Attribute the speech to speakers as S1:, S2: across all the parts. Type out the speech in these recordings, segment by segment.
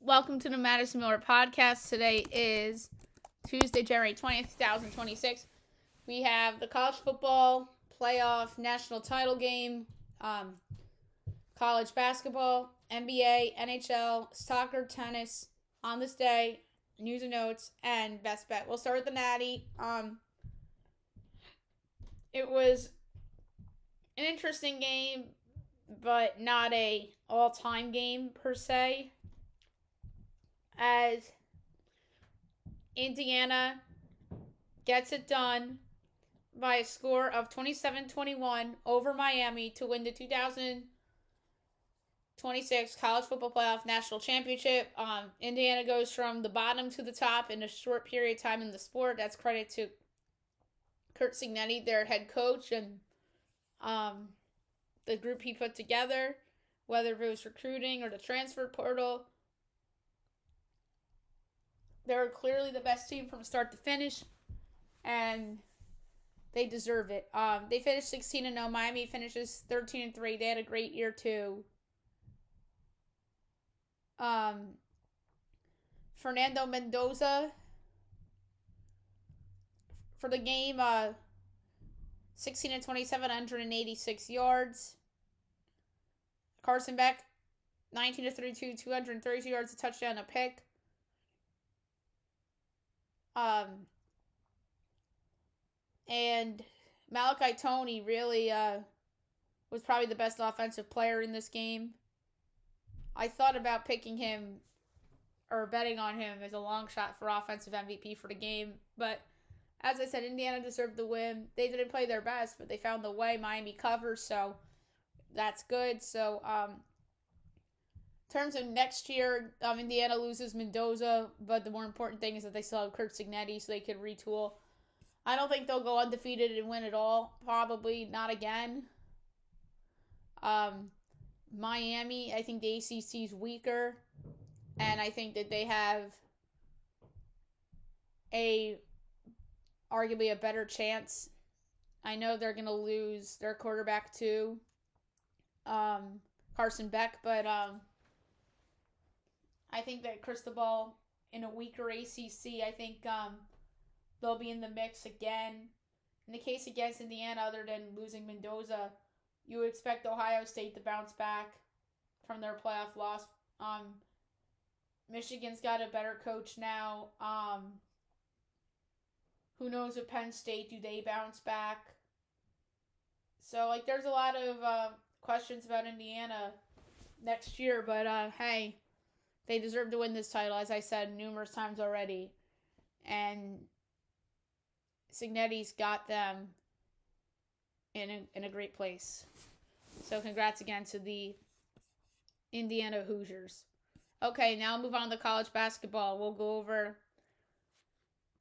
S1: Welcome to the Madison Miller Podcast. Today is Tuesday, January 20th, 2026. We have the college football playoff national title game, college basketball, NBA, NHL, soccer, tennis on this day, news and notes, and best bet. We'll start with the Natty. It was an interesting game, but not a all-time game per se, as Indiana gets it done by a score of 27-21 over Miami to win the 2026 College Football Playoff National Championship. Indiana goes from the bottom to the top in a short period of time in the sport. That's credit to Curt Cignetti, their head coach, and the group he put together, whether it was recruiting or the transfer portal. They were clearly the best team from start to finish, and they deserve it. They finished 16-0. Miami finishes 13-3. They had a great year too. Fernando Mendoza for the game, 16-27, 186 yards. Carson Beck, 19-32, 232 yards, a touchdown, a pick. And Malachi Tony really was probably the best offensive player in this game. I thought about picking him or betting on him as a long shot for offensive MVP for the game, but as I said, Indiana deserved the win. They didn't play their best, but they found the way. Miami covers, so that's good. So, in terms of next year, Indiana loses Mendoza, but the more important thing is that they still have Curt Cignetti, so they could retool. I don't think they'll go undefeated and win it all. Probably not again. Miami, I think the ACC is weaker, and I think that they have arguably a better chance. I know they're going to lose their quarterback too, Carson Beck, but I think that Cristobal in a weaker ACC, I think they'll be in the mix again. In the case against Indiana, other than losing Mendoza, you would expect Ohio State to bounce back from their playoff loss. Michigan's got a better coach now. Who knows with Penn State? Do they bounce back? So, there's a lot of questions about Indiana next year, but hey, they deserve to win this title, as I said numerous times already. And Cignetti's got them in a great place. So congrats again to the Indiana Hoosiers. Okay, now move on to college basketball. We'll go over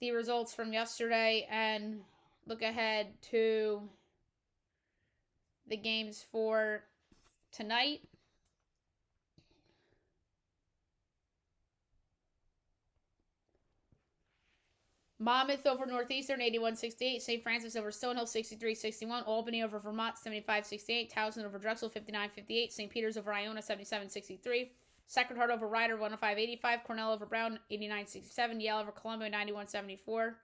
S1: the results from yesterday and look ahead to the games for tonight. Monmouth over Northeastern, 81-68. St. Francis over Stonehill, 63-61. Albany over Vermont, 75-68. Towson over Drexel, 59-58. St. Peter's over Iona, 77-63. Sacred Heart over Rider, 105-85. Cornell over Brown, 89-67. Yale over Columbia, 91-74.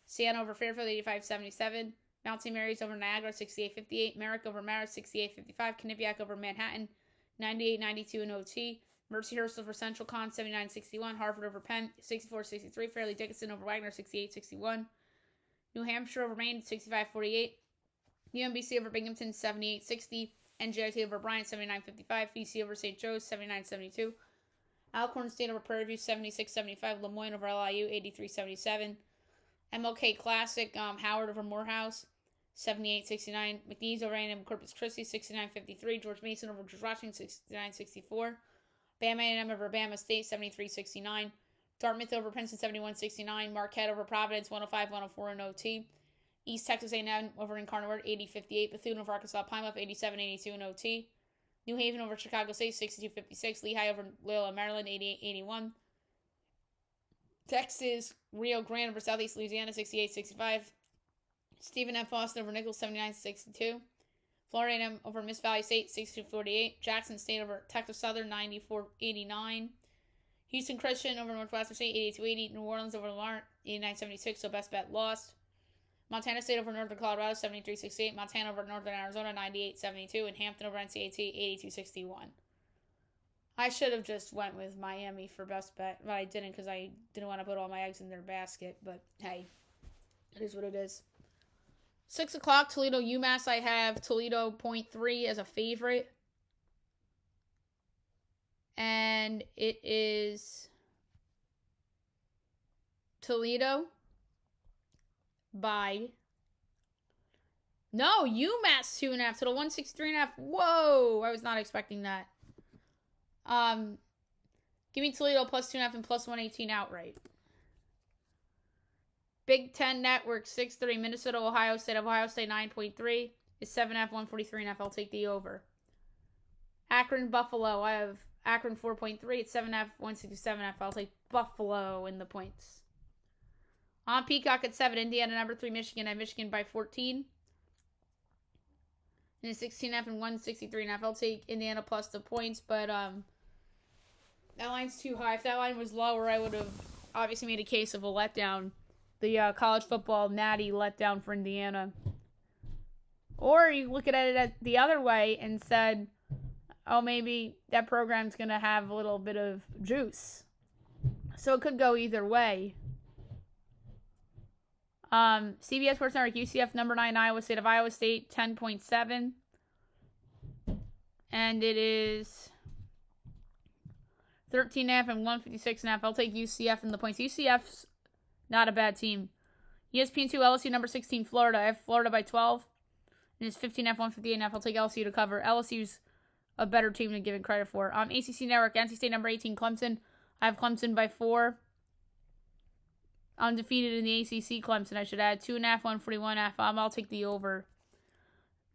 S1: Siena over Fairfield, 85-77. Mount St. Mary's over Niagara, 68-58. Merrick over Marist, 68-55. Quinnipiac over Manhattan, 98-92 in OT. Mercyhurst over Central Con, 79-61. Harvard over Penn, 64-63. Fairleigh Dickinson over Wagner, 68-61. New Hampshire over Maine, 65-48. UMBC over Binghamton, 78-60. NJIT over Bryant, 79-55. VC over St. Joe's, 79-72. Alcorn State over Prairie View, 76-75. Lemoyne over LIU, 83-77. MLK Classic, Howard over Morehouse, 78-69. McNeese over A&M Corpus Christi, 69-53. George Mason over George Washington, 69-64. Bama A&M over Bama State, 73-69. Dartmouth over Princeton, 71-69. Marquette over Providence, 105-104 in OT. East Texas A&M over Incarnate Word, 80-58. Bethune over Arkansas Pine Bluff, 87-82 in OT. New Haven over Chicago State, 62-56. Lehigh over Loyola Maryland, 88-81. Texas Rio Grande over Southeast Louisiana, 68-65. Stephen F. Austin over Nichols, 79-62. Florida A&M over Miss Valley State, 62-48. Jackson State over Texas Southern, 94-89. Houston Christian over Northwestern State, 82-80. New Orleans over Lamar, 89-76, so best bet lost. Montana State over Northern Colorado, 73-68. Montana over Northern Arizona, 98-72. And Hampton over NCAT, 82-61. I should have just went with Miami for best bet, but I didn't because I didn't want to put all my eggs in their basket. But hey, it is what it is. 6 o'clock, Toledo UMass. I have Toledo .3 as a favorite. And it is Toledo by... No, UMass 2.5. Total 163.5. Whoa, I was not expecting that. Give me Toledo plus 2.5 and plus 118 outright. Big Ten Network 6-3. Minnesota, Ohio State 9.3 is 7.5, 143.5. I'll take the over. Akron, Buffalo. I have Akron 4.3. It's 7.5, 167.5. I'll take Buffalo in the points. On Peacock at 7. Indiana number 3. Michigan. I have Michigan by 14. And it's 16.5 and 163.5. I'll take Indiana plus the points, but that line's too high. If that line was lower, I would have obviously made a case of a letdown. The college football natty letdown for Indiana. Or you look at it the other way and said, oh, maybe that program's going to have a little bit of juice. So it could go either way. CBS Sports Network, UCF number 9, Iowa State of Iowa State, 10.7. And it is 13.5 and 156.5. I'll take UCF in the points. UCF's not a bad team. ESPN 2, LSU number 16, Florida. I have Florida by 12. And it's 15.5, 158.5. I'll take LSU to cover. LSU's a better team than given credit for. ACC Network, NC State number 18, Clemson. I have Clemson by 4. Undefeated in the ACC, Clemson. I should add 2.5, 141.5. I'll take the over.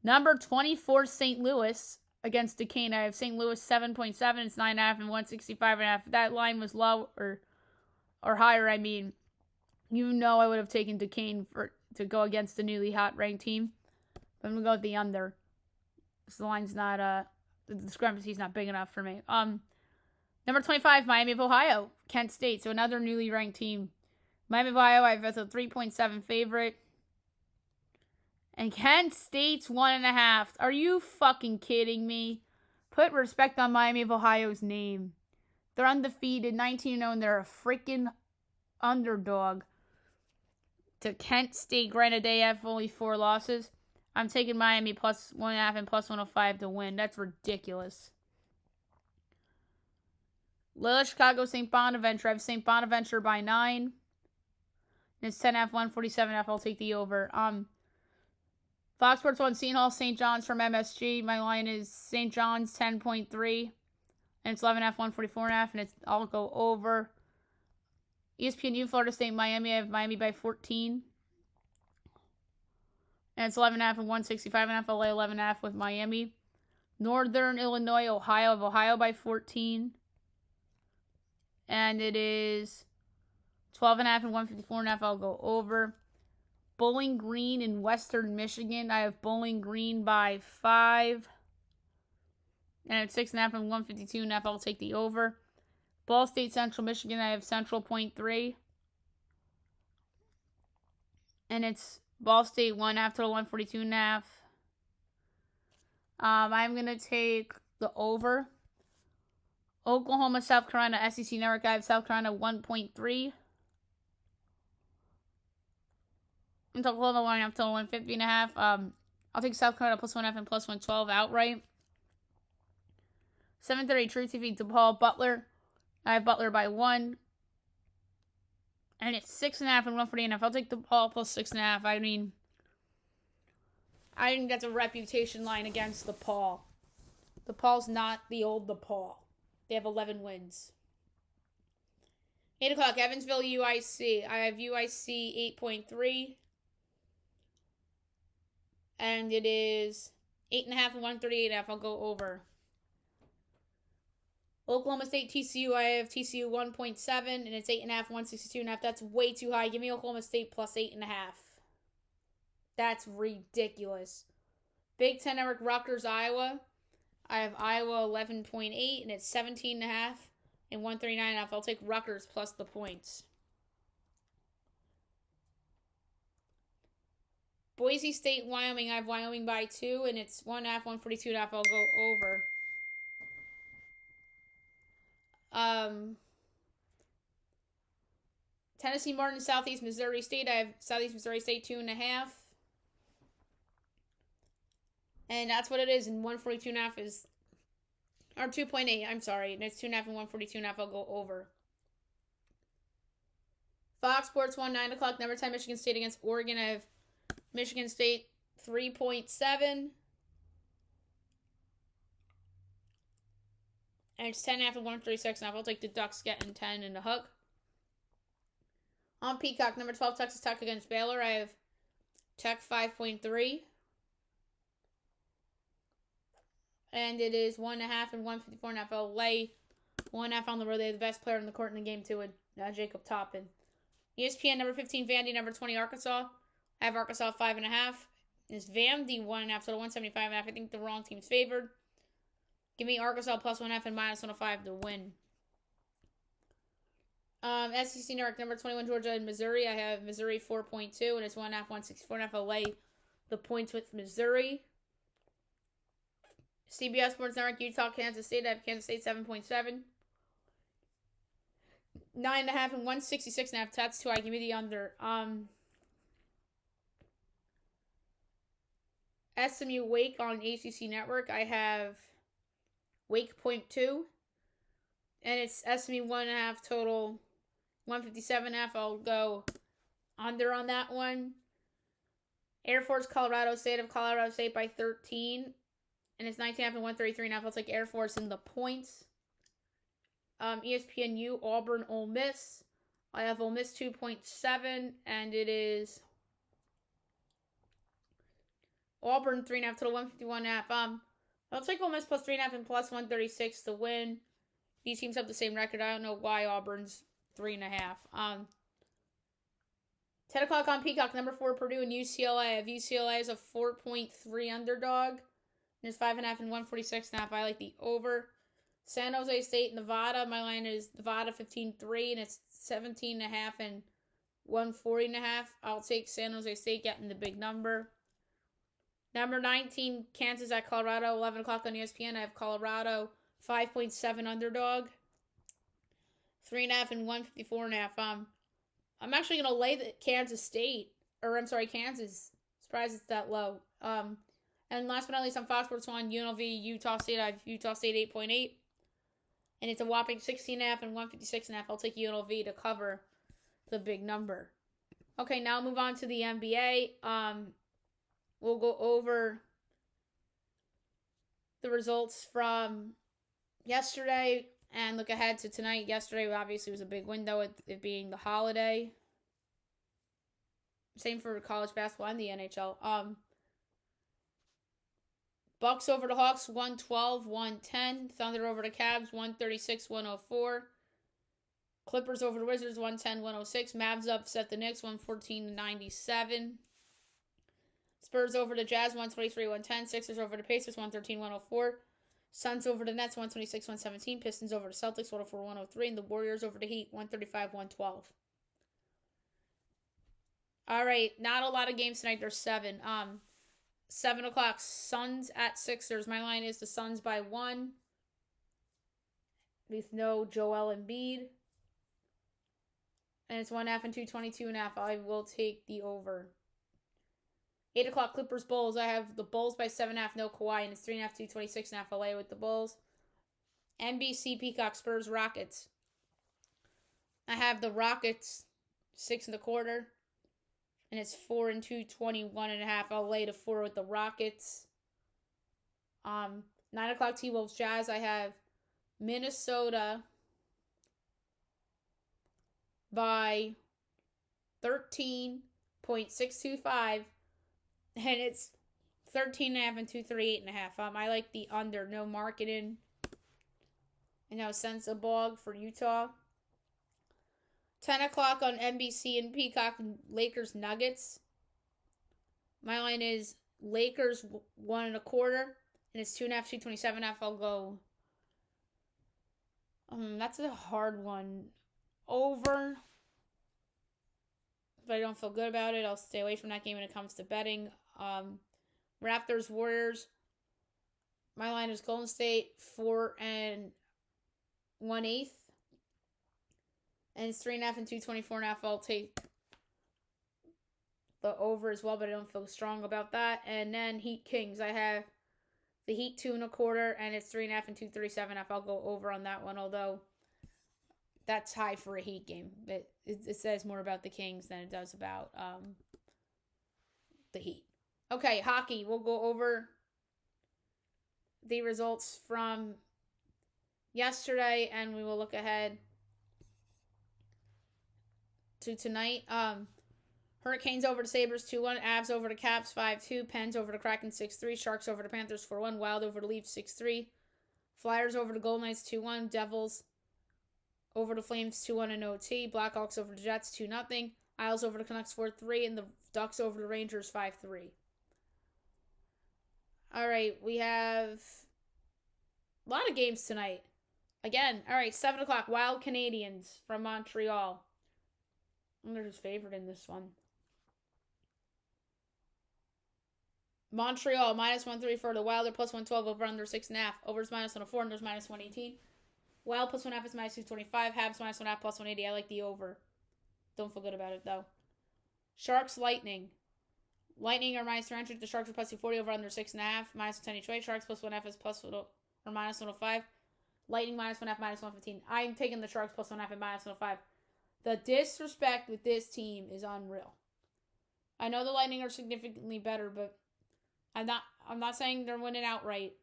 S1: Number 24, St. Louis against Duquesne. I have St. Louis 7.7. It's 9.5 and 165.5. If that line was low or higher, I mean, you know I would have taken Duquesne to go against the newly hot ranked team. But I'm going to go with the under. So the line's not, the discrepancy's not big enough for me. Number 25, Miami of Ohio. Kent State. So another newly ranked team. Miami of Ohio, I have as a 3.7 favorite. And Kent State's 1.5. Are you fucking kidding me? Put respect on Miami of Ohio's name. They're undefeated, 19-0, and they're a freaking underdog to Kent State. Granted, they have only 4 losses. I'm taking Miami plus 1.5 and plus 105 to win. That's ridiculous. Loyola Chicago, St. Bonaventure. I have St. Bonaventure by 9. And it's 10.5, 147.5. I'll take the over. Fox Sports 1, Seton Hall, St. John's from MSG. My line is St. John's 10.3. And it's 11.5, 144.5. And I'll go over. ESPNU, Florida State, Miami. I have Miami by 14. And it's 11.5 and 165.5. I'll lay 11.5 with Miami. Northern Illinois, Ohio. I have Ohio by 14. And it is 12.5 and 154.5. I'll go over. Bowling Green in Western Michigan. I have Bowling Green by 5. And it's 6.5 and 152.5. I'll take the over. Ball State, Central Michigan. I have Central .3. And it's Ball State 1.5 to 142.5. I'm going to take the over. Oklahoma, South Carolina, SEC Network. I have South Carolina 1.3. And Oklahoma 1.5 to 150.5. I'll take South Carolina plus 1.5 and plus 112 outright. 7:30 True TV, DePaul, Butler. I have Butler by 1. And it's 6.5 and 140.5. I'll take DePaul plus 6.5. I mean, I think that's a reputation line against DePaul. DePaul's not the old DePaul. They have 11 wins. 8 o'clock, Evansville, UIC. I have UIC 8.3. And it is 8.5 and 138.5. I'll go over. Oklahoma State, TCU. I have TCU 1.7. And it's 8.5 and 162.5. That's way too high. Give me Oklahoma State plus 8.5. That's ridiculous. Big Ten Network, Rutgers, Iowa. I have Iowa 11.8. And it's 17.5. and 139.5. I'll take Rutgers plus the points. Boise State, Wyoming. I have Wyoming by 2, and it's 1.5, 142.5. I'll go over. Tennessee Martin, Southeast Missouri State. I have Southeast Missouri State 2.5. And that's what it is. And 142.5 is, or 2.8. I'm sorry. And it's 2.5 and 142.5. I'll go over. Fox Sports 1, 9 o'clock. Number 10, Michigan State against Oregon. I have Michigan State 3.7. And it's 10.5 and 136.5. I'll take the Ducks getting 10 and a hook. On Peacock, number 12, Texas Tech against Baylor. I have Tech 5.3. And it is 1.5 and 154.5. I'll lay 1.5 on the road. They have the best player in the court in the game, too, with Jacob Toppin. ESPN, number 15, Vandy, number 20, Arkansas. I have Arkansas 5.5. It's Vandy 1.5, so 175.5. I think the wrong team's favored. Give me Arkansas plus 1.5 and minus 105 to win. SEC Network, number 21, Georgia and Missouri. I have Missouri 4.2, and it's 1.5, 164.5. I'll lay the points with Missouri. CBS Sports Network, Utah, Kansas State. I have Kansas State 7.7. 9.5 and 166.5. That's 2. I give me the under. SMU Wake on ACC Network. I have Wake 0.2. And it's SMU 1.5 total. 157.5. I'll go under on that one. Air Force, Colorado State. Of Colorado State by 13. And it's 19.5 and 133.5. I'll take Air Force in the points. ESPNU, Auburn, Ole Miss. I have Ole Miss 2.7. And it is Auburn 3.5 total 151.5. I'll take Ole Miss plus 3.5 and plus 136 to win. These teams have the same record. I don't know why Auburn's 3.5. 10 o'clock on Peacock, number 4, Purdue and UCLA. I have UCLA as a 4.3 underdog. And it's 5.5 and 146.5. I like the over. San Jose State, Nevada. My line is Nevada 15.3, and it's 17.5 and 140.5. I'll take San Jose State getting the big number. Number 19, Kansas at Colorado. 11 o'clock on ESPN. I have Colorado 5.7 underdog. 3.5 and 154.5. I'm actually going to lay the Kansas. Surprised it's that low. And last but not least, on Fox Sports 1, UNLV, Utah State. I have Utah State 8.8. And it's a whopping 16.5 and 156.5. I'll take UNLV to cover the big number. Okay, now move on to the NBA. We'll go over the results from yesterday and look ahead to tonight. Yesterday, obviously, was a big window, it being the holiday. Same for college basketball and the NHL. Bucks over the Hawks, 112-110. Thunder over the Cavs, 136-104. Clippers over the Wizards, 110-106. Mavs upset the Knicks, 114-97. Spurs over the Jazz, 123-110. Sixers over the Pacers, 113-104. Suns over the Nets, 126-117. Pistons over the Celtics, 104-103. And the Warriors over the Heat, 135-112. All right, not a lot of games tonight. There's 7. 7 o'clock, Suns at Sixers. My line is the Suns by 1. With no Joel Embiid. And it's 1.5 and 222.5. I will take the over. 8 o'clock, Clippers Bulls. I have the Bulls by 7.5, no Kawhi, and it's 3.5, 226.5 LA with the Bulls. NBC Peacock Spurs Rockets. I have the Rockets 6.25. And it's 4 and 221.5. I'll lay to 4 with the Rockets. 9 o'clock T-Wolves Jazz. I have Minnesota by 13.625. And it's 13.5 and 238.5. I like the under. No marketing. And no sense of bog for Utah. 10 o'clock on NBC and Peacock, Lakers Nuggets. My line is Lakers 1.25, and it's 2.5, 227.5. That's a hard one. Over. But I don't feel good about it. I'll stay away from that game when it comes to betting. Raptors, Warriors. My line is Golden State 4 1/8. And it's 3.5 and 224.5. I'll take the over as well, but I don't feel strong about that. And then Heat Kings. I have the Heat 2 1/4, and it's 3.5 and 237.5. I'll go over on that one, although that's high for a Heat game. It says more about the Kings than it does about the Heat. Okay, hockey. We'll go over the results from yesterday, and we will look ahead to tonight. Hurricanes over the Sabres 2-1, Avs over the Caps 5-2, Pens over the Kraken 6-3, Sharks over the Panthers 4-1, Wild over the Leafs 6-3, Flyers over the Golden Knights 2-1, Devils over the Flames 2-1 in OT, Blackhawks over the Jets 2-0, Isles over the Canucks 4-3, and the Ducks over the Rangers 5-3. All right, we have a lot of games tonight. Again, all right, 7 o'clock, Wild Canadians from Montreal. They're just favored in this one. Montreal, -130 for the Wild. They're +112 over under 6.5. Overs -104, unders -118. Wild +1.5 is -225. Habs -1.5 +180. I like the over. Don't feel good about it, though. Sharks, Lightning. Lightning are -300. The Sharks are +240 over under 6.5. -10 each way. Sharks +1.5 is -105. Lightning -1.5, -115. I'm taking the Sharks +1.5 and -105. The disrespect with this team is unreal. I know the Lightning are significantly better, but I'm not saying they're winning outright.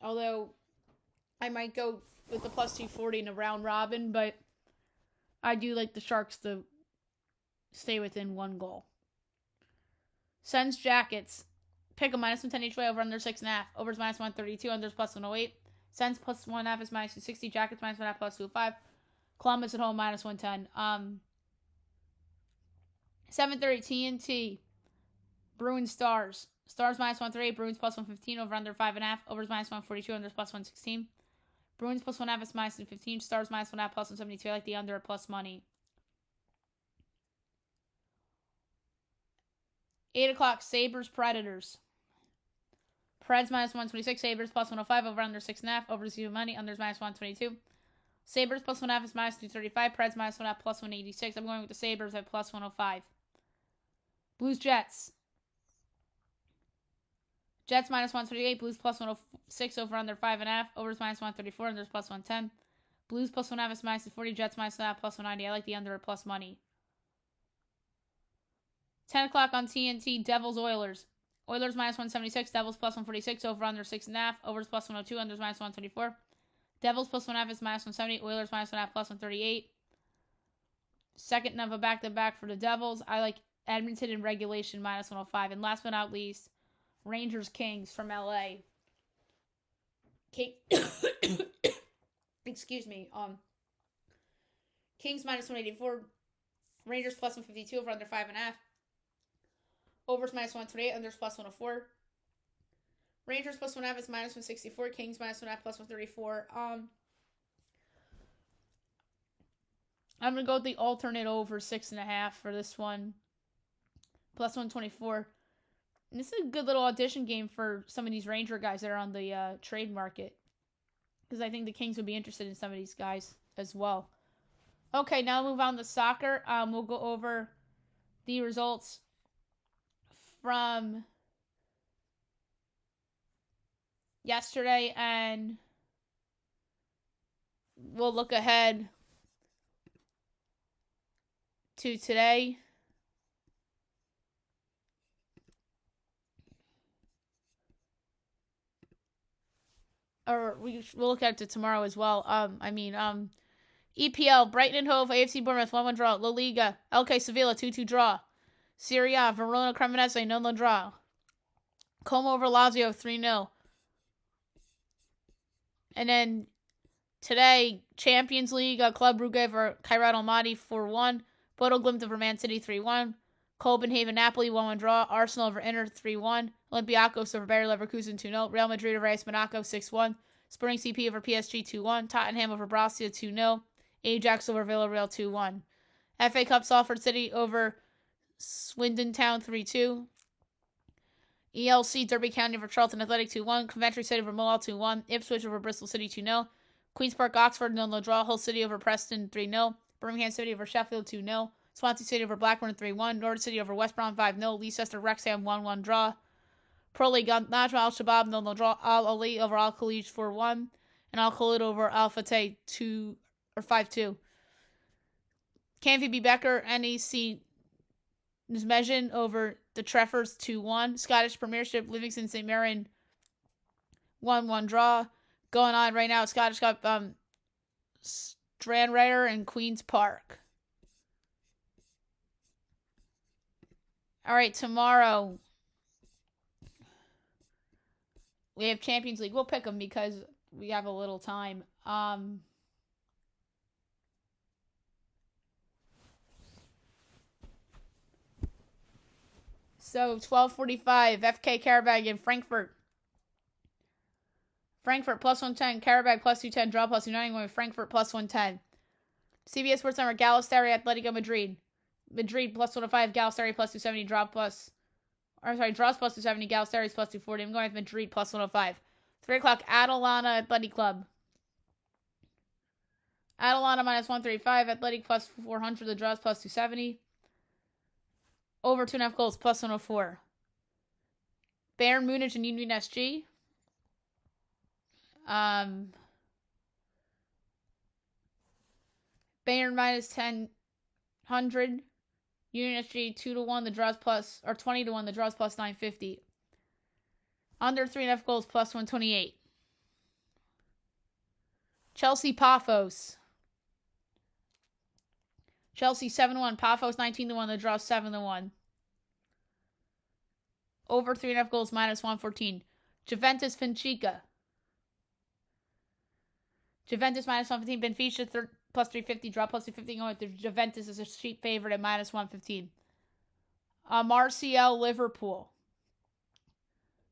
S1: Although I might go with the +240 in a round robin, but I do like the Sharks to stay within one goal. Sens, Jackets. Pick a -110 each way over under 6.5. Overs -132, unders +108. Sens +1.5 is -260. Jackets -1.5 +205. Columbus at home -110. 7:30 TNT. Bruins, Stars. Stars -138. Bruins +115 over under 5.5. Overs -142. Unders +116. Bruins +1.5 is -115. Stars -1.5 +172. I like the under at plus money. 8 o'clock. Sabres, Predators. Preds -126. Sabres +105 over under 6.5. Overs even money. Unders -122. Sabres +1.5 is -235. Preds -1.5 +186. I'm going with the Sabres at +105. Blues, Jets. Jets -128. Blues +106 over under 5.5. Overs -134. Unders +110. Blues +1.5 is -240. Jets -1.5 +190. I like the under at plus money. 10 o'clock on TNT. Devils, Oilers. Oilers -176. Devils +146 over under 6.5. Overs +102. Unders -124. Devils +1.5 is -170. Oilers -1.5 +138. Second of a back-to-back for the Devils. I like Edmonton in regulation -105. And last but not least, Rangers, Kings from LA. Excuse me. Kings -184. Rangers +152 over under 5.5. Overs -128. Unders +104. Rangers +1.5 is -164. Kings -1.5 +134. I'm gonna go with the alternate over 6.5 for this one. +124. And this is a good little audition game for some of these Ranger guys that are on the trade market, because I think the Kings would be interested in some of these guys as well. Okay, now move on to soccer. We'll go over the results from yesterday, and we'll look ahead to today. Or we'll look at it to tomorrow as well. EPL, Brighton and Hove, AFC Bournemouth, 1-1 draw. La Liga, LK Sevilla, 2-2 draw. Serie A, Verona Cremonese, 0-0 draw. Como over Lazio, 3-0. And then today, Champions League, Club Brugge over Kairat Almaty 4-1. Bodo Glimt over Man City 3-1. Copenhagen Napoli 1-1 draw. Arsenal over Inter 3-1. Olympiacos over Bayer Leverkusen 2-0. Real Madrid over AS Monaco 6-1. Sporting CP over PSG 2-1. Tottenham over Borussia 2-0. Ajax over Villarreal 2-1. FA Cup Salford City over Swindon Town 3-2. ELC Derby County over Charlton Athletic 2-1. Coventry City over Millwall 2-1. Ipswich over Bristol City 2-0. Queen's Park Oxford 0-0 draw. Hull City over Preston 3-0. Birmingham City over Sheffield 2-0. Swansea City over Blackburn 3-1. Norwich City over West Brom 5-0. Leicester Wrexham 1-1 draw. Pro League Najma Al Shabab 0-0 draw. Al Ali over Al Khalij 4-1. And Al Khalid over Al Fateh 5-2. KNVB Becker NEC Nijmegen over the Treffers 2-1. Scottish Premiership Livingston St. Mirren 1-1 draw. Going on right now, Scottish Cup Stranraer and Queen's Park. Alright, tomorrow we have Champions League. We'll pick them because we have a little time. So 12:45, FK Karabag in Frankfurt. Frankfurt plus 110, Karabag plus 210, draw plus 290, going with Frankfurt plus 110. CBS Sports Network, Galatasaray Atletico Madrid. Madrid plus 105, Galatasaray plus 270, draws plus 270, Galatasaray plus 240. I'm going with Madrid plus 105. 3 o'clock, Atalanta Athletic Club. Atalanta minus 135, Athletic plus 400, the draws plus 270. Over 2.5 goals plus 104. Bayern Munich and Union SG. Bayern minus 1000. Union SG 2-1, the draws plus, or 20-1, the draws plus 950. Under 3.5 goals plus 128. Chelsea Paphos. Chelsea 7-1, Paphos 19-1, the draws 7-1. Over 3.5 goals minus 114. Juventus Benfica. Juventus minus 115. Benfica plus 350. Draw plus 250. Going with the Juventus is a cheap favorite at minus 115. Martial Liverpool.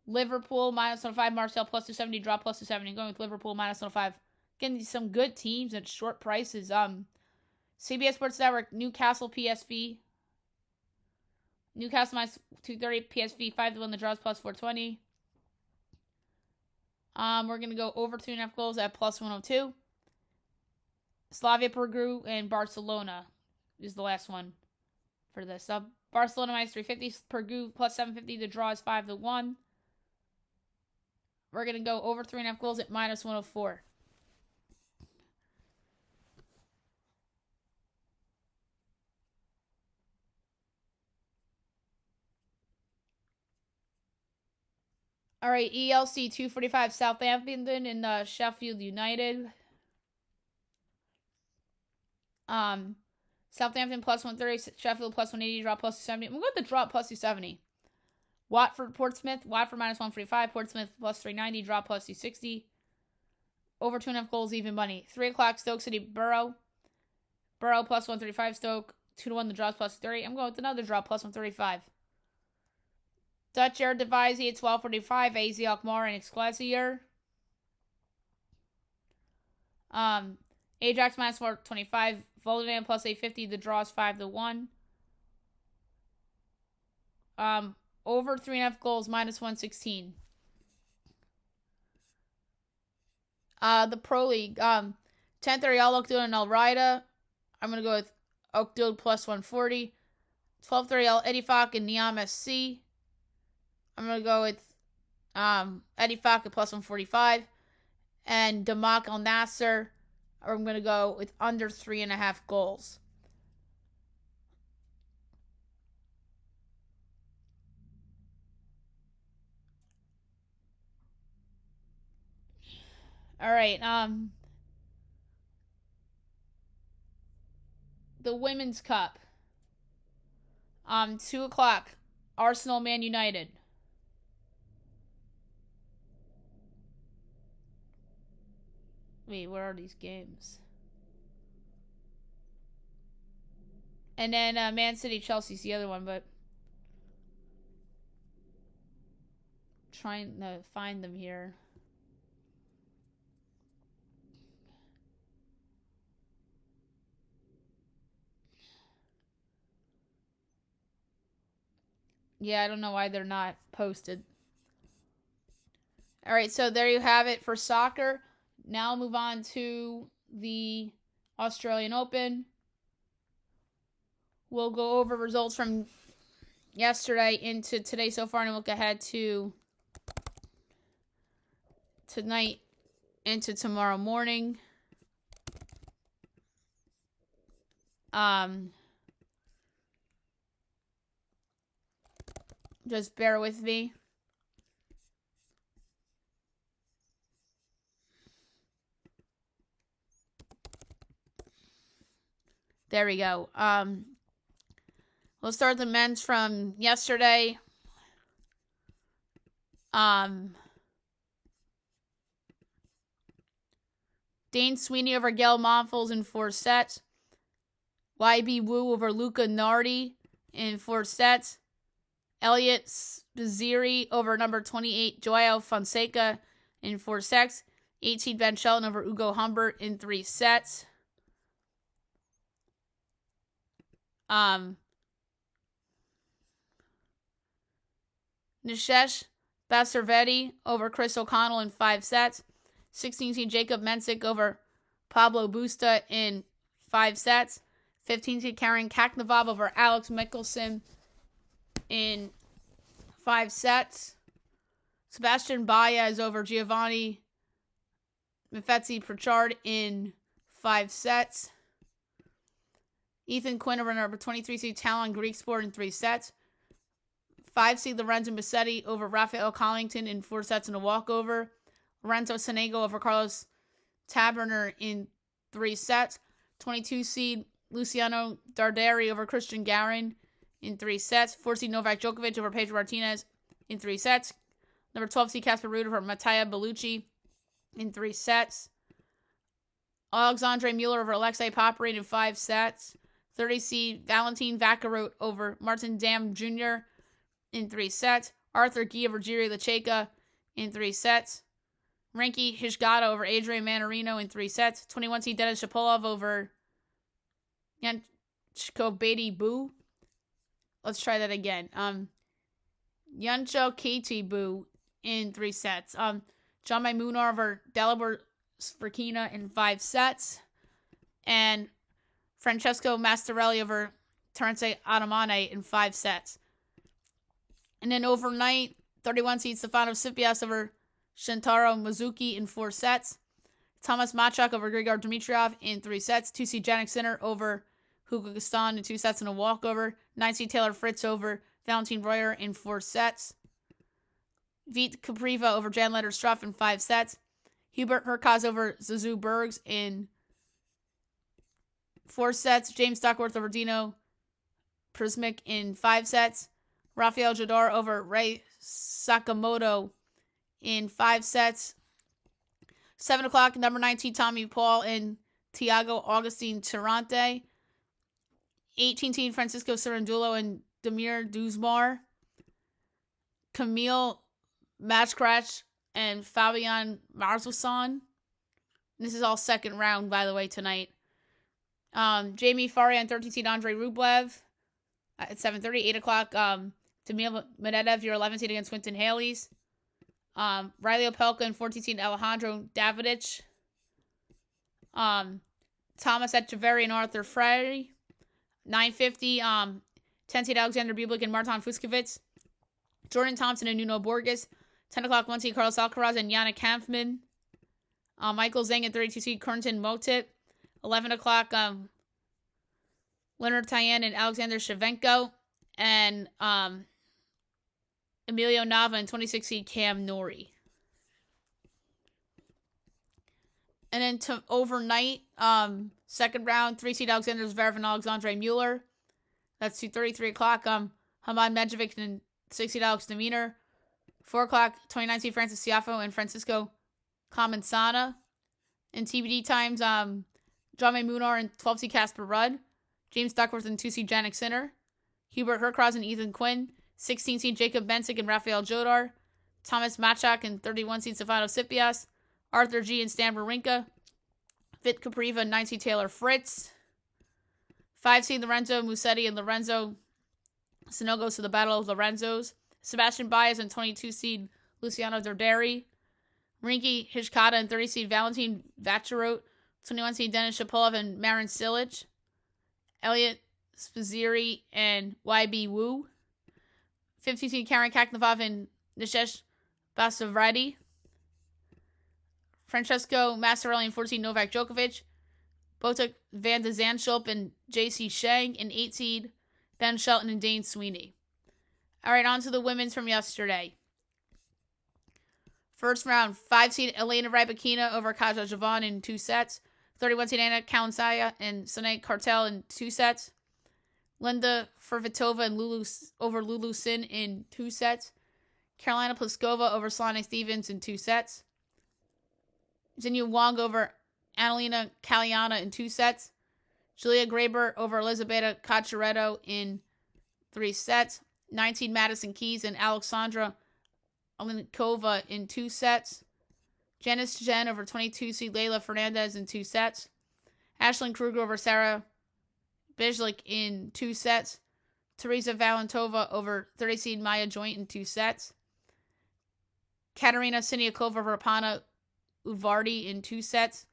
S1: Liverpool minus 105. Martial plus 270. Draw plus 270. Going with Liverpool minus 105. Again, some good teams at short prices. CBS Sports Network, Newcastle PSV. Newcastle minus 230. PSV 5-1. The draws plus 420. We're going to go over 2.5 goals at plus 102. Slavia Prague and Barcelona is the last one for this. Barcelona minus 350. Prague plus 750. The draw is 5-1. We're going to go over 3.5 goals at minus 104. All right, ELC 245, Southampton and Sheffield United. Southampton plus 130, Sheffield plus 180, draw plus 270. I'm going to go with the draw plus 270. Watford, Portsmouth. Watford minus 145, Portsmouth plus 390, draw plus 260. Over 2.5 goals, even money. 3 o'clock, Stoke City, Borough. Borough plus 135, Stoke 2-1, the draws plus 30. I'm going with another draw plus 135. Dutch Eredivisie at 12:45. AZ Alkmaar and Excelsior. Ajax minus 425. Volendam plus 850. The draw is 5-1. Over 3.5 goals minus 116. The Pro League. 10:30 Al Oakdale and Al Raida. I'm gonna go with Oakdale plus 140. 12:30 Al Ettifaq and Niam SC. I'm going to go with Ettifaq at plus 145. And Damak Al Nasser, I'm going to go with under 3.5 goals. All right. The Women's Cup. 2 o'clock. Arsenal Man United. Wait, where are these games? And then Man City Chelsea's the other one, but trying to find them here. Yeah, I don't know why they're not posted. All right, so there you have it for soccer. Now move on to the Australian Open. We'll go over results from yesterday into today so far, and we'll look ahead to tonight into tomorrow morning. Just bear with me. There we go. We'll start the men's from yesterday. Dane Sweeney over Gail Monfils in 4 sets. YB Wu over Luca Nardi in 4 sets. Elliot Spizzirri over number 28 Joao Fonseca in 4 sets. 18 Ben Shelton over Ugo Humbert in 3 sets. Nishesh Baservetti over Chris O'Connell in 5 sets. 16 seed Jacob Mensik over Pablo Busta in 5 sets. 15 seed Karen Kaknavov over Alex Mickelson in 5 sets. Sebastian Baez over Giovanni Mfetsi Pritchard in 5 sets. Ethan Quinn over number 23 seed Talon Griekspoor in 3 sets. 5 seed Lorenzo Musetti over Raphael Collington in 4 sets and a walkover. Lorenzo Sonego over Carlos Taberner in 3 sets. 22 seed Luciano Darderi over Christian Garin in 3 sets. 4 seed Novak Djokovic over Pedro Martinez in 3 sets. Number 12 seed Casper Ruud over Mattia Bellucci in 3 sets. Alexandre Mueller over Alexei Popyrin in 5 sets. 30 seed Valentin Vakarot over Martin Dam Jr. in 3 sets. Arthur Gee over Jiri Lecheka in 3 sets. Renki Hishigata over Adrian Manarino in 3 sets. 21 seed Denis Shapovalov over Yancho Beatty Boo. Let's try that again. Yancho Katie Boo in 3 sets. John Munar over Dalibor Svirkina in 5 sets. And Francesco Mastarelli over Terence Adamane in 5 sets. And then overnight, 31 seed Stefano Tsitsipas over Shintaro Mizuki in 4 sets. Thomas Machak over Grigor Dimitrov in 3 sets. 2 seed Jannik Sinner over Hugo Gaston in 2 sets and a walkover. 9 seed Taylor Fritz over Valentin Royer in 4 sets. Vít Kapriva over Jan Letter Struff in 5 sets. Hubert Hurkacz over Zazu Bergs in 4 sets. James Duckworth over Dino Prismic in 5 sets. Rafael Jador over Rei Sakamoto in 5 sets. 7 o'clock, number 19, Tommy Paul and Tiago Augustine Tirante. 18 Francisco Cirandulo and Damir Duzmar. Camille Matchcratch and Fabian Marzusan. This is all second round, by the way, tonight. Jamie Faria and 13 seed Andrei Rublev at 7:30. 8 o'clock, Damir Medvedev, your 11 seed against Quinton Haley's. Riley Opelka and 14 seed Alejandro Davidich. Thomas Echeverry and Arthur Frey. 9:50, 10 seed Alexander Bublik and Martin Fuskevitz. Jordan Thompson and Nuno Borges. 10 o'clock, 1 seed Carlos Alcaraz and Yannick Hanfman. Michael Zhang and 32 seed Quentin Motip. 11 o'clock, Leonard Tyan and Alexander Shevchenko. And Emilio Nava and 26 seed Cam Norrie. And then to overnight, second round, 3 seed Alexander Zverev and Alexandre Mueller. That's 2:30. 3 o'clock, Hamad Medjevic and 6 seed Alex Demeter. 4 o'clock, 29 seed Francis Tiafoe and Francisco Comensana. In TBD times, John Munar and 12 seed Casper Rudd. James Duckworth and 2 seed Jannik Sinner. Hubert Hurkacz and Ethan Quinn. 16 seed Jacob Mensik and Rafael Jodar. Thomas Machak and 31 seed Stefano Tsitsipas. Arthur G and Stan Wawrinka. Vít Kapriva and 9 seed Taylor Fritz. 5 seed Lorenzo Musetti and Lorenzo Sino goes to the Battle of Lorenzo's. Sebastian Baez and 22 seed Luciano Dorderi. Rinky Hishkata and 30 seed Valentin Vacherot. 21 seed Denis Shapovalov and Marin Cilic. Elliot Spaziri and YB Wu. 15 seed Karen Kaknavov and Nishesh Basavredi. Francesco Massarelli and 14 Novak Djokovic. Botek Van de Zandschulp and JC Shang. And 8 seed Ben Shelton and Dane Sweeney. Alright, on to the women's from yesterday. First round, 5 seed Elena Rybakina over Kaja Javon in 2 sets. 31 seed Anna Kalinskaya and Sunay Cartel in 2 sets. Linda Fervitova and Lulu Sin in 2 sets. Carolina Pliskova over Solana Stevens in 2 sets. Xinyu Wang over Annalena Caliana in 2 sets. Julia Graber over Elizabeta Cacciaretto in 3 sets. 19 Madison Keys and Alexandra Olinkova in 2 sets. Janice Jen over 22 seed Leyla Fernandez in 2 sets. Ashlyn Kruger over Sarah Bijlik in 2 sets. Teresa Valentova over 30 seed Maya Joint in 2 sets. Katerina Siniakova over Rapana Uvardi in 2 sets.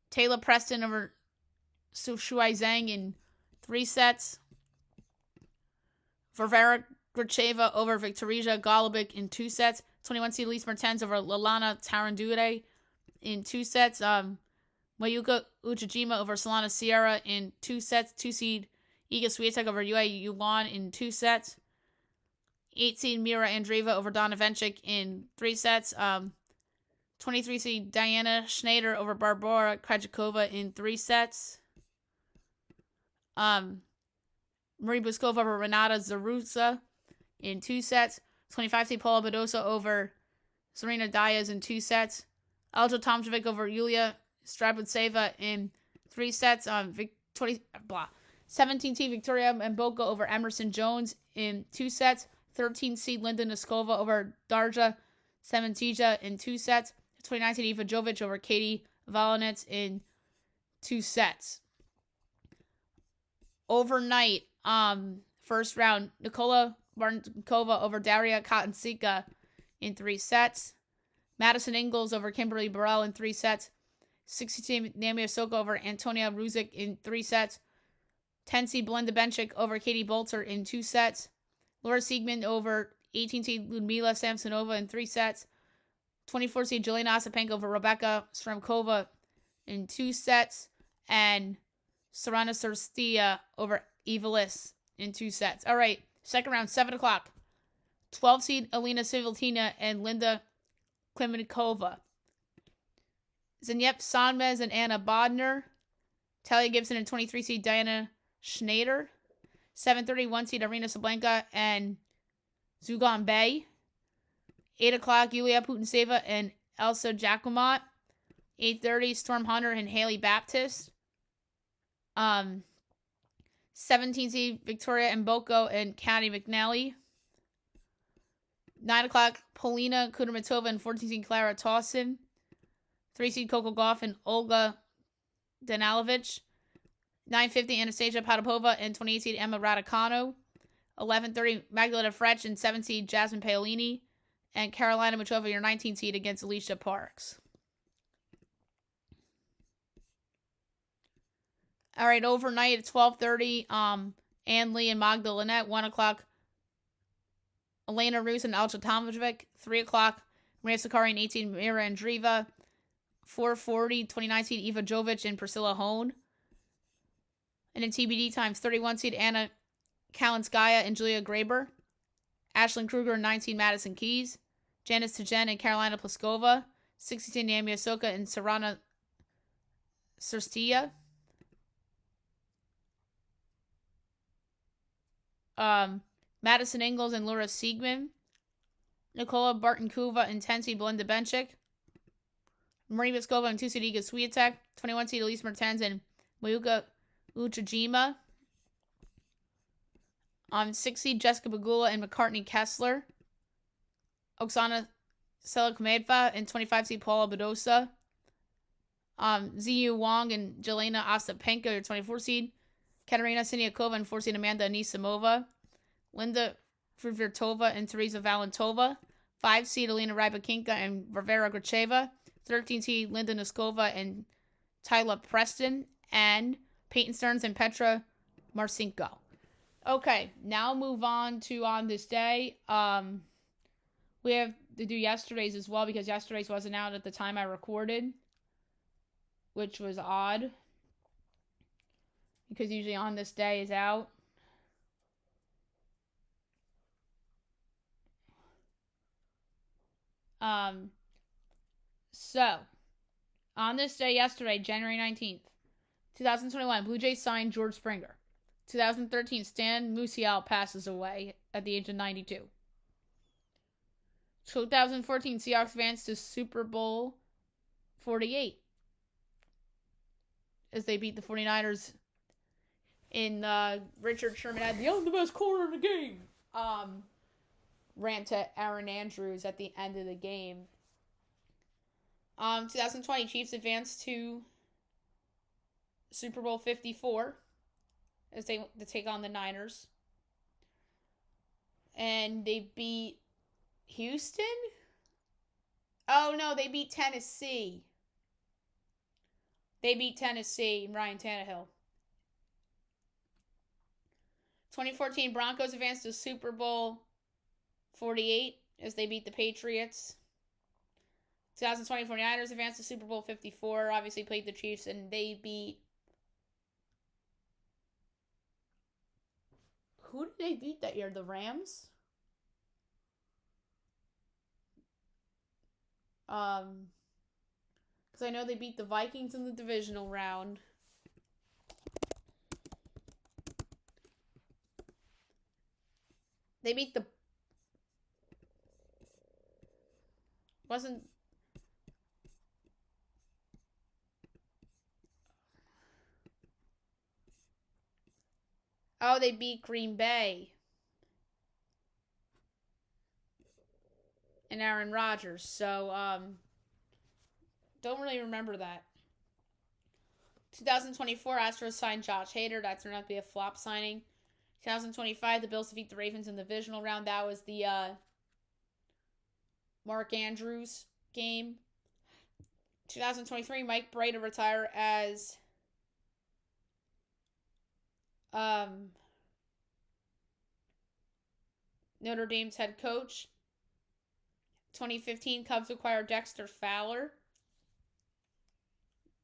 S1: Taylor Preston over Su Shuai Zhang in 3 sets. Varvara Gracheva over Victoria Golubic in 2 sets. 21 seed Elise Mertens over Lalana Tarandure in 2 sets. Mayuka Uchijima over Solana Sierra in 2 sets. 2 seed Iga Swiatek over Yue Yuan in 2 sets. 8 seed Mira Andreeva over Donna Vencik in 3 sets. 23 seed Diana Schneider over Barbara Krajcikova in 3 sets. Marie Buskova over Renata Zarusa in 2 sets. 25 seed Paula Badosa over Serena Diaz in 2 sets. Aljo Tomčević over Yulia Strabutseva in 3 sets. 17 seed Victoria Mboka over Emerson Jones in 2 sets. 13 seed Linda Noskova over Darja Sementija in 2 sets. 29 seed Eva Jovic over Katie Volonets in 2 sets. Overnight, first round, Nikola Barnkova over Daria Kotansika in 3 sets. Madison Ingles over Kimberly Burrell in 3 sets. 16 Naomi Osaka over Antonia Ruzic in 3 sets. 10 seed Belinda Bencic over Katie Bolter in 2 sets. Laura Siegman over 18 seed Ludmila Samsonova in 3 sets. 24 seed Jelena Ostapenko over Rebecca Stremkova in 2 sets. And Sorana Sorstia over Evelis in 2 sets. All right, second round, 7 o'clock. 12 seed Alina Civiltina and Linda Klimenkova. Zenyep Sanmez and Anna Bodner. Talia Gibson and 23 seed Diana Schneider. 7:31 seed Arina Sablenka and Zugan Bay. 8 o'clock Yulia Putintseva and Elsa Jacquemot. 8:30 Storm Hunter and Haley Baptist. 17 seed Victoria Mboko and Katty McNally. 9 o'clock Polina Kudermetova and 14 seed Clara Tauson. 3 seed Coco Gauff and Olga Danilovich. 9:50 Anastasia Potapova and 28 seed Emma Raducanu. 11:30 Magdalena Fretch and 7 seed Jasmine Paolini. And Carolina Muchova, your 19 seed, against Alicia Parks. All right, overnight at 12:30, Ann Lee and Magda Linette. 1 o'clock, Elena Rus and Alja Tomovic. 3 o'clock, Maria Sakkari and 18 Mira Andreeva. 4:40, 29 seed Eva Jovic and Priscilla Hone. And in TBD times, 31 seed Anna Kalinskaya and Julia Graber. Ashlyn Kruger and 19 Madison Keys. Janice Tajen and Carolina Pliskova. 16 Naomi Osaka and Sorana Sorstia. Madison Ingles and Laura Siegman. Nikola Bartonkuva and 10 seed Belinda Bencic. Marie Buskova and 2 seed Iga Swiatek. 21 seed Elise Mertens and Mayuka Uchijima. 6 seed Jessica Pegula and McCartney Kessler. Oksana Selikhmedova and 25 seed Paula Badosa. Ziyu Wang and Jelena Ostapenko, your 24 seed. Katerina Siniakova and 4 seed Amanda Anisimova. Linda Fruvirtova and Teresa Valentova. 5 seed Alina Rybakinka and Varvara Gracheva. 13 seed Linda Noskova and Tyler Preston. And Peyton Stearns and Petra Marcinko. Okay, now move on to on this day. We have to do yesterday's as well because yesterday's wasn't out at the time I recorded, which was odd because usually on this day is out. So on this day yesterday, January 19th, 2021, Blue Jays signed George Springer. 2013, Stan Musial passes away at the age of 92. 2014, Seahawks advanced to Super Bowl 48 as they beat the 49ers in Richard Sherman had the best corner in the game. Ran to Aaron Andrews at the end of the game. 2020, Chiefs advanced to Super Bowl 54 as they take on the Niners. And they beat Houston? Oh, no, they beat Tennessee. They beat Tennessee and Ryan Tannehill. 2014, Broncos advanced to Super Bowl 48 as they beat the Patriots. 2020, 49ers advanced to Super Bowl 54. Obviously played the Chiefs and they beat... Who did they beat that year? The Rams? Because I know they beat the Vikings in the divisional round. They beat the... Wasn't... Oh, they beat Green Bay. And Aaron Rodgers. So, don't really remember that. 2024, Astros signed Josh Hader. That turned out to be a flop signing. 2025, the Bills defeat the Ravens in the divisional round. That was the Mark Andrews game. 2023, Mike Brey to retire as Notre Dame's head coach. 2015, Cubs acquire Dexter Fowler.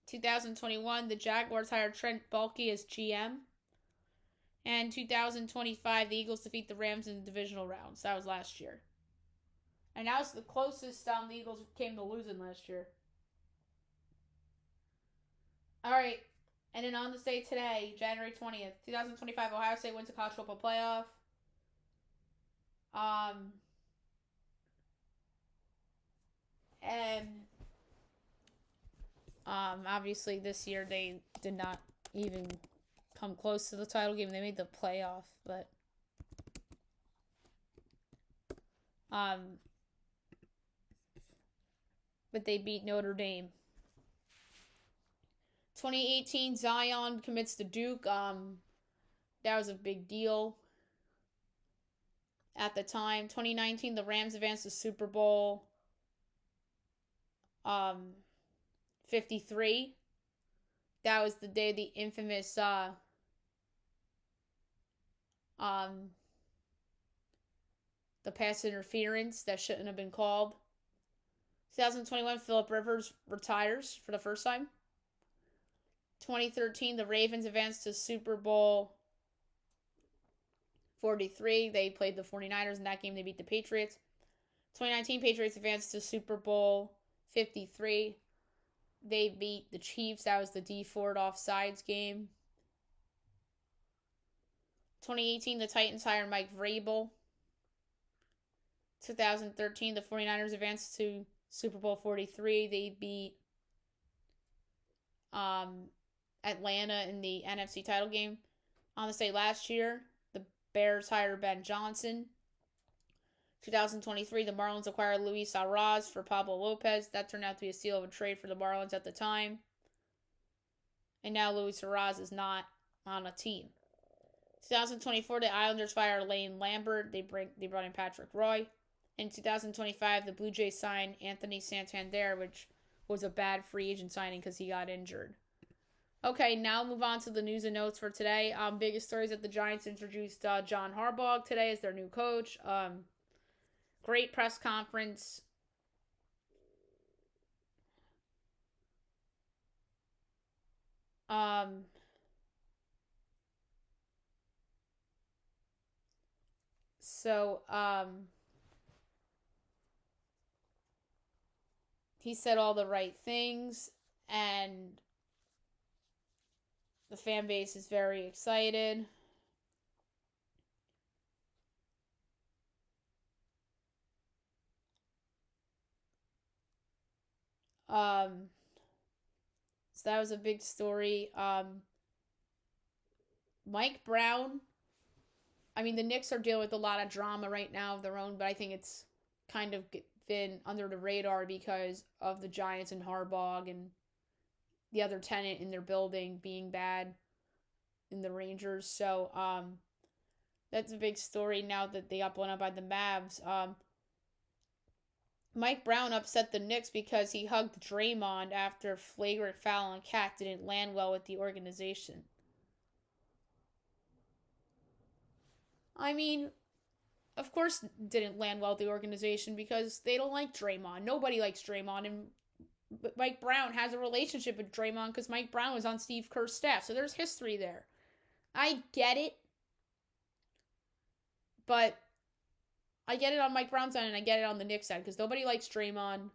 S1: 2021, the Jaguars hired Trent Baalke as GM. And 2025, the Eagles defeat the Rams in the divisional rounds. That was last year. And that was the closest the Eagles came to losing last year. All right. And then on this day today, January 20th, 2025, Ohio State wins the college football playoff. And obviously this year they did not even come close to the title game. They made the playoff, but they beat Notre Dame. 2018, Zion commits to Duke. That was a big deal at the time. 2019, the Rams advanced to Super Bowl 53. That was the day the infamous the pass interference that shouldn't have been called. 2021, Phillip Rivers retires for the first time. 2013, the Ravens advanced to Super Bowl 43. They played the 49ers. In that game, they beat the Patriots. 2019, Patriots advanced to Super Bowl 53. They beat the Chiefs. That was the Dee Ford offsides game. 2018, the Titans hired Mike Vrabel. 2013, the 49ers advanced to Super Bowl 43. They beat Atlanta in the NFC title game. On this day last year, the Bears hired Ben Johnson. 2023, the Marlins acquired Luis Arraez for Pablo Lopez. That turned out to be a steal of a trade for the Marlins at the time. And now Luis Arraez is not on a team. 2024, the Islanders fire Lane Lambert. They brought in Patrick Roy. In 2025, the Blue Jays signed Anthony Santander, which was a bad free agent signing because he got injured. Okay, now move on to the news and notes for today. Biggest stories that the Giants introduced John Harbaugh today as their new coach. Great press conference. Um, so he said all the right things, and the fan base is very excited. So that was a big story. Mike Brown. I mean, the Knicks are dealing with a lot of drama right now of their own, but I think it's kind of been under the radar because of the Giants and Harbaugh and the other tenant in their building being bad in the Rangers. So that's a big story now that they got blown up by the Mavs. Mike Brown upset the Knicks because he hugged Draymond after flagrant foul on Cat didn't land well with the organization. I mean, of course didn't land well with the organization because they don't like Draymond. Nobody likes Draymond, and Mike Brown has a relationship with Draymond because Mike Brown was on Steve Kerr's staff, so there's history there. I get it, but I get it on Mike Brown's side and I get it on the Knicks side because nobody likes Draymond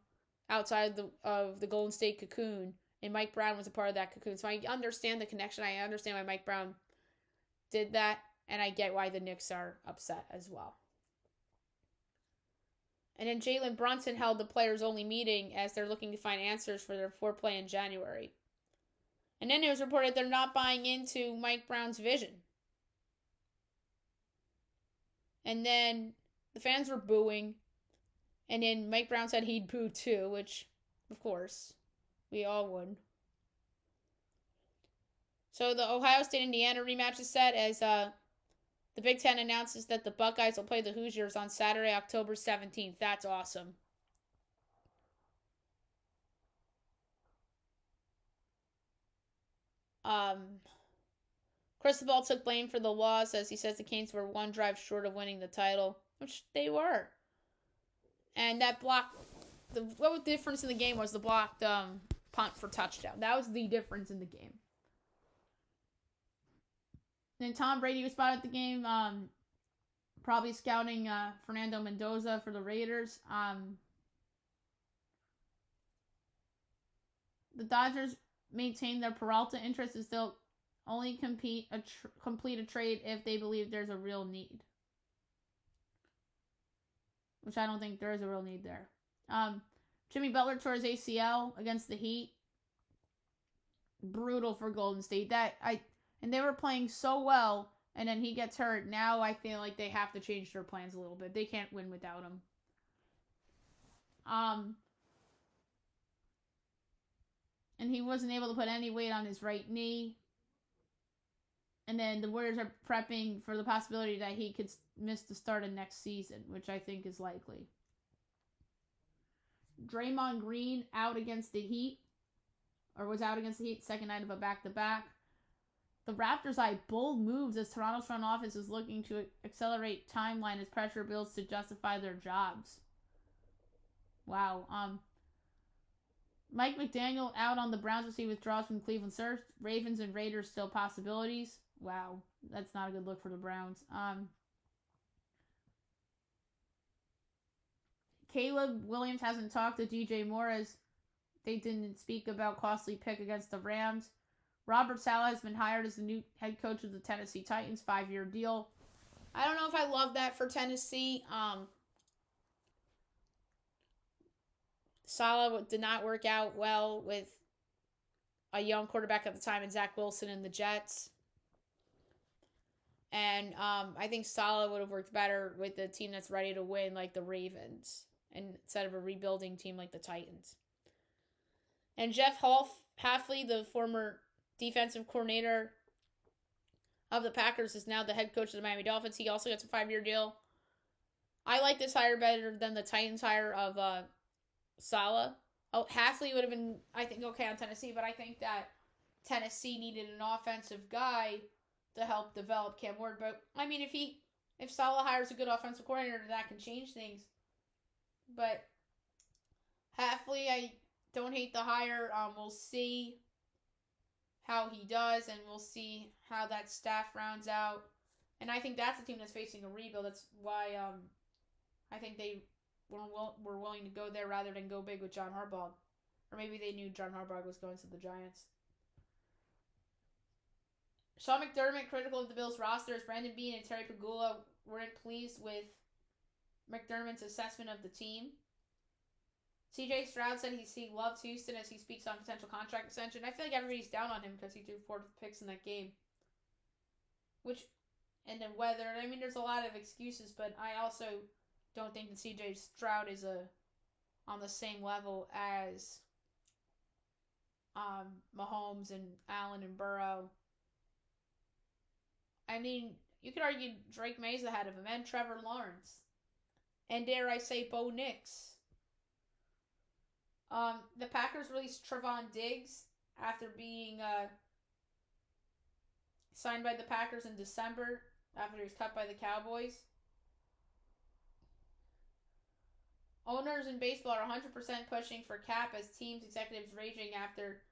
S1: outside of the Golden State cocoon, and Mike Brown was a part of that cocoon. So I understand the connection. I understand why Mike Brown did that, and I get why the Knicks are upset as well. And then Jalen Brunson held the players-only meeting as they're looking to find answers for their foreplay in January. And then it was reported they're not buying into Mike Brown's vision. And then the fans were booing. And then Mike Brown said he'd boo too, which, of course, we all would. So the Ohio State-Indiana rematch is set as the Big Ten announces that the Buckeyes will play the Hoosiers on Saturday, October 17th. That's awesome. Cristobal took blame for the loss as he says the Canes were one drive short of winning the title, which they were. And that block, what the difference in the game was the blocked punt for touchdown. That was the difference in the game. Then Tom Brady was spotted at the game, probably scouting Fernando Mendoza for the Raiders. The Dodgers maintain their Peralta interest and still only complete a trade if they believe there's a real need. Which I don't think there is a real need there. Jimmy Butler tore his ACL against the Heat. Brutal for Golden State. And they were playing so well, and then he gets hurt. Now I feel like they have to change their plans a little bit. They can't win without him. And he wasn't able to put any weight on his right knee. And then the Warriors are prepping for the possibility that he could miss the start of next season, which I think is likely. Draymond Green out against the Heat, or was out against the Heat, second night of a back-to-back. The Raptors eye bold moves as Toronto's front office is looking to accelerate timeline as pressure builds to justify their jobs. Wow. Mike McDaniel out on the Browns as he withdraws from Cleveland Surge. Ravens and Raiders still possibilities. Wow, that's not a good look for the Browns. Caleb Williams hasn't talked to DJ Moore as they didn't speak about costly pick against the Rams. Robert Saleh has been hired as the new head coach of the Tennessee Titans, 5-year deal. I don't know if I love that for Tennessee. Saleh did not work out well with a young quarterback at the time in Zach Wilson and the Jets. And I think Saleh would have worked better with a team that's ready to win like the Ravens instead of a rebuilding team like the Titans. And Jeff Hafley, the former defensive coordinator, of the Packers is now the head coach of the Miami Dolphins. He also gets a 5-year deal. I like this hire better than the Titans hire of Saleh. Oh, Hafley would have been, I think, okay on Tennessee, but I think that Tennessee needed an offensive guy to help develop Cam Ward. But I mean, if Saleh hires a good offensive coordinator, that can change things. But Hafley, I don't hate the hire. We'll see how he does, and we'll see how that staff rounds out. And I think that's a team that's facing a rebuild. That's why I think they were willing to go there rather than go big with John Harbaugh. Or maybe they knew John Harbaugh was going to the Giants. Sean McDermott, critical of the Bills' rosters. Brandon Beane and Terry Pegula weren't pleased with McDermott's assessment of the team. CJ Stroud said he loves Houston as he speaks on potential contract extension. I feel like everybody's down on him because he threw 4 picks in that game. And then weather. I mean, there's a lot of excuses, but I also don't think that CJ Stroud is on the same level as Mahomes and Allen and Burrow. I mean, you could argue Drake May's ahead of him, and Trevor Lawrence. And dare I say, Bo Nix. The Packers released Trevon Diggs after being signed by the Packers in December after he was cut by the Cowboys. Owners in baseball are 100% pushing for cap as teams executives raging after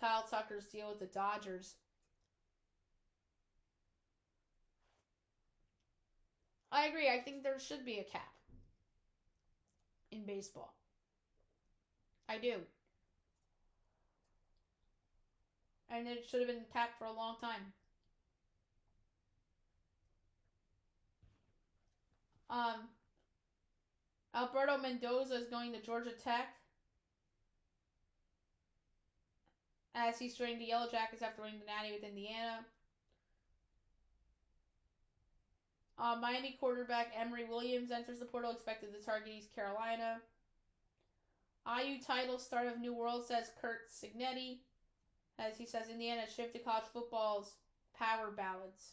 S1: Kyle Tucker's deal with the Dodgers. I agree. I think there should be a cap in baseball. I do. And it should have been capped for a long time. Alberto Mendoza is going to Georgia Tech as he's joining the Yellow Jackets after winning the Natty with Indiana. Miami quarterback Emory Williams enters the portal, expected to target East Carolina. IU title start of New World, says Kurt Signetti, as he says Indiana shifted college football's power balance.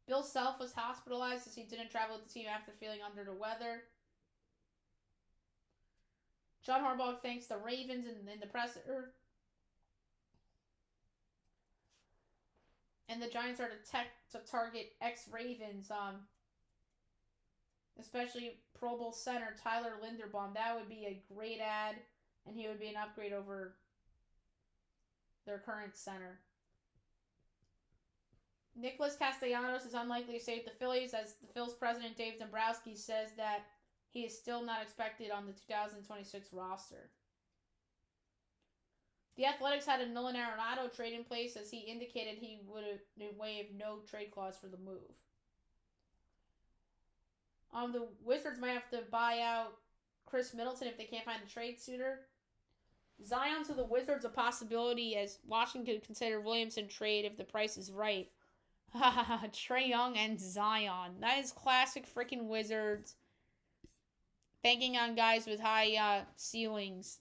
S1: Bill Self was hospitalized as he didn't travel with the team after feeling under the weather. John Harbaugh thanks the Ravens in the presser. And the Giants are to target ex-Ravens, especially Pro Bowl center Tyler Linderbaum. That would be a great ad, and he would be an upgrade over their current center. Nicholas Castellanos is unlikely to stay with the Phillies, as the Phil's president Dave Dombrowski says that he is still not expected on the 2026 roster. The Athletics had a Nolan Arenado trade in place, as he indicated he would waive no trade clause for the move. The Wizards might have to buy out Chris Middleton if they can't find a trade suitor. Zion to the Wizards a possibility, as Washington could consider Williamson trade if the price is right. Trae Young and Zion. That is classic freaking Wizards. Banking on guys with high ceilings.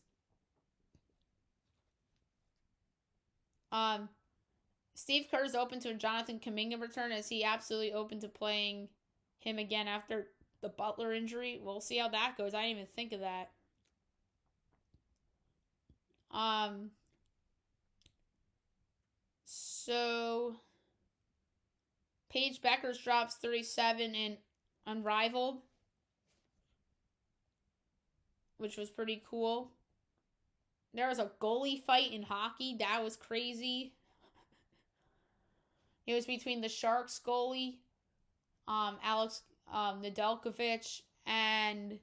S1: Steve Kerr is open to a Jonathan Kuminga return, as he absolutely open to playing him again after the Butler injury. We'll see how that goes. I didn't even think of that. So Paige Beckers drops 37 in Unrivaled, which was pretty cool. There was a goalie fight in hockey. That was crazy. It was between the Sharks goalie, Alex Nedeljkovic, and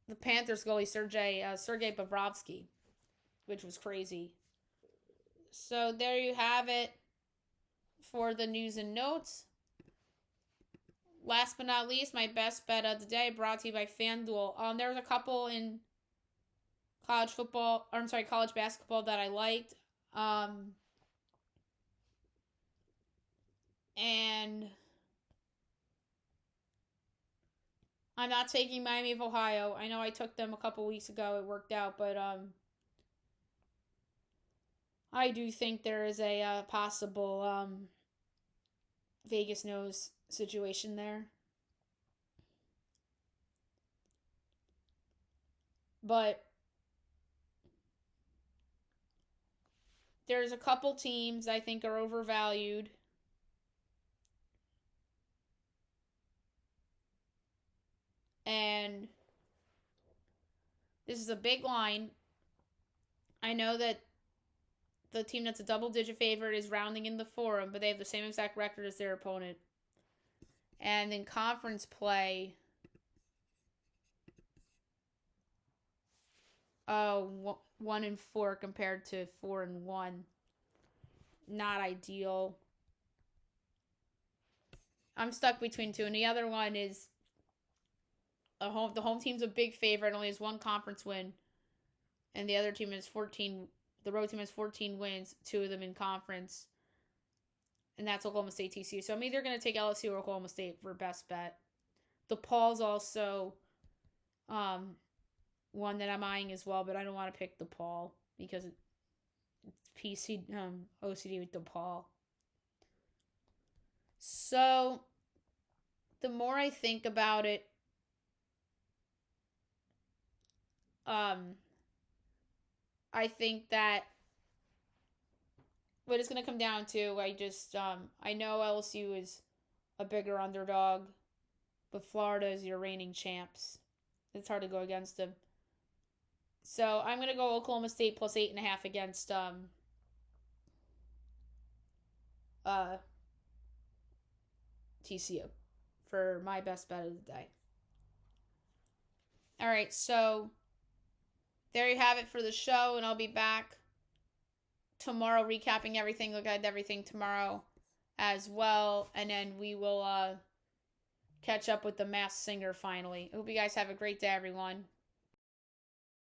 S1: the Panthers goalie, Sergei Bobrovsky, which was crazy. So there you have it for the news and notes. Last but not least, my best bet of the day, brought to you by FanDuel. There was a couple in college basketball that I liked. And I'm not taking Miami of Ohio. I know I took them a couple weeks ago. It worked out, but I do think there is a possible Vegas knows situation there. But there's a couple teams I think are overvalued. And this is a big line. I know that the team that's a double-digit favorite is rounding in the Forum, but they have the same exact record as their opponent. And in conference play, 1-4 compared to 4-1. Not ideal. I'm stuck between two, and the other one is the home team's a big favorite, only has one conference win, and the other team has 14. The road team has 14 wins, 2 of them in conference, and that's Oklahoma State TCU. So I'm either going to take LSU or Oklahoma State for best bet. DePaul's also one that I'm eyeing as well, but I don't want to pick DePaul because it's PC OCD with DePaul. So the more I think about it, I think that what it's going to come down to, I know LSU is a bigger underdog, but Florida is your reigning champs. It's hard to go against them. So I'm going to go Oklahoma State plus 8.5 against TCU for my best bet of the day. All right, so there you have it for the show, and I'll be back tomorrow recapping everything, look at everything tomorrow as well, and then we will catch up with the Masked Singer finally. I hope you guys have a great day, everyone.